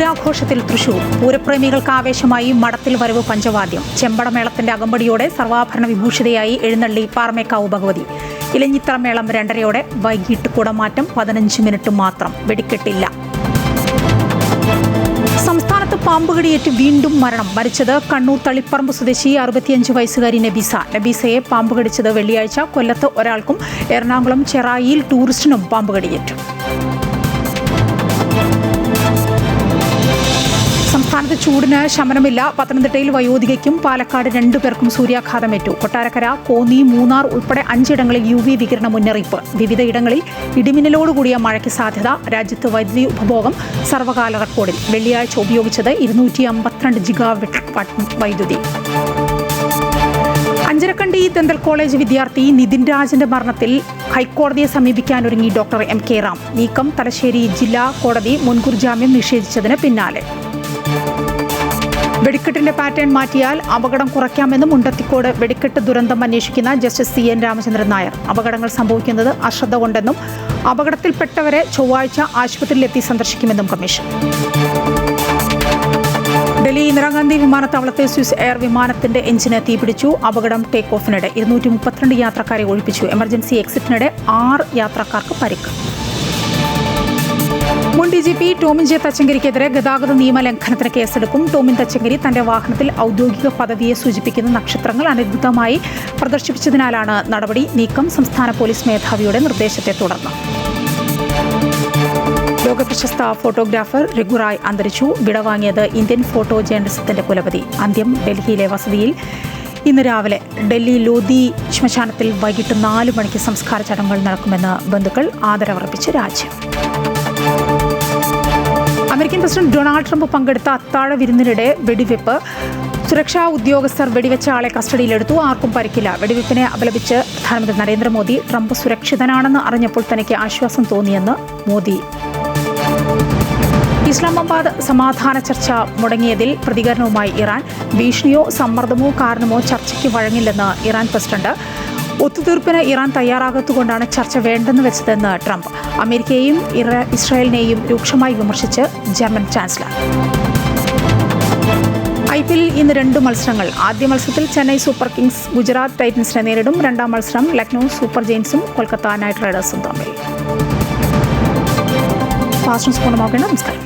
പൂരാഘോഷത്തിൽ തൃശൂർ. പൂരപ്രേമികൾക്ക് ആവേശമായി മഠത്തിൽ വരവ് പഞ്ചവാദ്യം. ചെമ്പടമേളത്തിന്റെ അകമ്പടിയോടെ സർവാഭരണ വിഭൂഷിതയായി എഴുന്നള്ളി പാറമേക്കാവ് ഭഗവതി. ഇലഞ്ഞിത്തറ മേളം 2:30 വൈകിട്ട് കുടമാറ്റം 15 മിനിറ്റ് മാത്രം. വെടിക്കെട്ടില്ല. സംസ്ഥാനത്ത് പാമ്പുകടിയേറ്റ് വീണ്ടും മരണം. മരിച്ചത് കണ്ണൂർ തളിപ്പറമ്പ് സ്വദേശി 65 വയസ്സുകാരി നബീസ. നബീസയെ പാമ്പ് കടിച്ചത് വെള്ളിയാഴ്ച. കൊല്ലത്ത് ഒരാൾക്കും എറണാകുളം ചെറായിയിൽ ടൂറിസ്റ്റിനും പാമ്പുകടിയേറ്റു. സംസ്ഥാനത്ത് ചൂടിന് ശമനമില്ല. പത്തനംതിട്ടയിൽ വയോധികയ്ക്കും പാലക്കാട് 2 പേർക്കും സൂര്യാഘാതമേറ്റു. കൊട്ടാരക്കര, കോന്നി, മൂന്നാർ ഉൾപ്പെടെ 5 ഇടങ്ങളിൽ UV വികിരണ മുന്നറിയിപ്പ്. വിവിധ ഇടങ്ങളിൽ ഇടിമിന്നലോടുകൂടിയ മഴയ്ക്ക് സാധ്യത. രാജ്യത്ത് വൈദ്യുതി ഉപഭോഗം സർവകാല റെക്കോർഡിൽ. വെള്ളിയാഴ്ച ഉപയോഗിച്ചത് 252 ജിഗാവാട്ട് വൈദ്യുതി. അഞ്ചരക്കണ്ടി ദന്തൽ കോളേജ് വിദ്യാർത്ഥി നിതിൻ രാജിന്റെ മരണത്തിൽ ഹൈക്കോടതിയെ സമീപിക്കാനൊരുങ്ങി ഡോക്ടർ MK റാം. നീക്കം തലശ്ശേരി ജില്ലാ കോടതി മുൻകൂർ ജാമ്യം നിഷേധിച്ചതിന് പിന്നാലെ. വെടിക്കെട്ടിന്റെ പാറ്റേൺ മാറ്റിയാൽ അപകടം കുറയ്ക്കാമെന്ന് മുണ്ടത്തിക്കോട് വെടിക്കെട്ട് ദുരന്തം അന്വേഷിക്കുന്ന ജസ്റ്റിസ് CN രാമചന്ദ്രൻ നായർ. അപകടങ്ങൾ സംഭവിക്കുന്നത് അശ്രദ്ധ കൊണ്ടെന്നും അപകടത്തിൽപ്പെട്ടവരെ ചൊവ്വാഴ്ച ആശുപത്രിയിലെത്തി സന്ദർശിക്കുമെന്നും കമ്മീഷൻ. ഡൽഹി ഇന്ദിരാഗാന്ധി വിമാനത്താവളത്തെ സ്വിസ് എയർ വിമാനത്തിന്റെ എഞ്ചിന് തീപിടിച്ചു. അപകടം ടേക്ക് ഓഫിനിടെ 232 യാത്രക്കാരെ ഒഴിപ്പിച്ചു. എമർജൻസി എക്സിറ്റിനിടെ 6 യാത്രക്കാർക്ക് പരിക്ക്. മുൻ DGP ടോമിൻ ജെ തച്ചങ്കരിക്കെതിരെ ഗതാഗത നിയമ ലംഘനത്തിന് കേസെടുക്കും. ടോമിൻ തച്ചങ്കരി തന്റെ വാഹനത്തിൽ ഔദ്യോഗിക പദവിയെ സൂചിപ്പിക്കുന്ന നക്ഷത്രങ്ങൾ അനധികൃതമായി പ്രദർശിപ്പിച്ചതിനാലാണ് നടപടി. നീക്കം സംസ്ഥാന പോലീസ് മേധാവിയുടെ നിർദ്ദേശത്തെ തുടർന്ന്. ലോകപ്രശസ്ത ഫോട്ടോഗ്രാഫർ രഘുറായ് അന്തരിച്ചു. വിടവാങ്ങിയത് ഇന്ത്യൻ ഫോട്ടോ ജേർണലിസത്തിന്റെ കുലപതി. അന്ത്യം ഡൽഹിയിലെ വസതിയിൽ ഇന്ന് രാവിലെ. ഡൽഹി ലോധി ശ്മശാനത്തിൽ വൈകിട്ട് 4 മണിക്ക് സംസ്കാര ചടങ്ങുകൾ നടക്കുമെന്ന് ബന്ധുക്കൾ. ആദരവർപ്പിച്ച് രാജ്യം. അമേരിക്കൻ പ്രസിഡന്റ് ഡൊണാൾഡ് ട്രംപ് പങ്കെടുത്ത അത്താഴ വിരുന്നിനിടെ വെടിവെപ്പ്. സുരക്ഷാ ഉദ്യോഗസ്ഥർ വെടിവെച്ച ആളെ കസ്റ്റഡിയിലെടുത്തു. ആർക്കും പരിക്കില്ല. വെടിവെപ്പിനെ അപലപിച്ച് പ്രധാനമന്ത്രി നരേന്ദ്രമോദി. ട്രംപ് സുരക്ഷിതനാണെന്ന് അറിഞ്ഞപ്പോൾ തനിക്ക് ആശ്വാസം തോന്നിയെന്ന് മോദി. ഇസ്ലാമാബാദ് സമാധാന ചർച്ച മുടങ്ങിയതിൽ പ്രതികരണവുമായി ഇറാൻ. ഭീഷണിയോ സമ്മർദ്ദമോ കാരണമോ ചർച്ചയ്ക്ക് വഴങ്ങില്ലെന്ന് ഇറാൻ പ്രസിഡന്റ്. ഒത്തുതീർപ്പിന് ഇറാൻ തയ്യാറാകത്തുകൊണ്ടാണ് ചർച്ച വേണ്ടെന്ന് വെച്ചതെന്ന് ട്രംപ്. അമേരിക്കയെയും ഇസ്രായേലിനെയും രൂക്ഷമായി വിമർശിച്ച് ജർമ്മൻ ചാൻസലർ. IPL ഇന്ന് 2 മത്സരങ്ങൾ. ആദ്യ മത്സരത്തിൽ ചെന്നൈ സൂപ്പർ കിങ്സ് ഗുജറാത്ത് ടൈറ്റൻസിനെ നേരിടും. 2ാം മത്സരം ലക്നൗ സൂപ്പർ ജയൻസും കൊൽക്കത്ത നൈറ്റ് റൈഡേഴ്സും തമ്മിൽ. ഫാസ്റ്റ് ന്യൂസ് പൂർണ്ണമാക്കേണ്ട. നമസ്കാരം.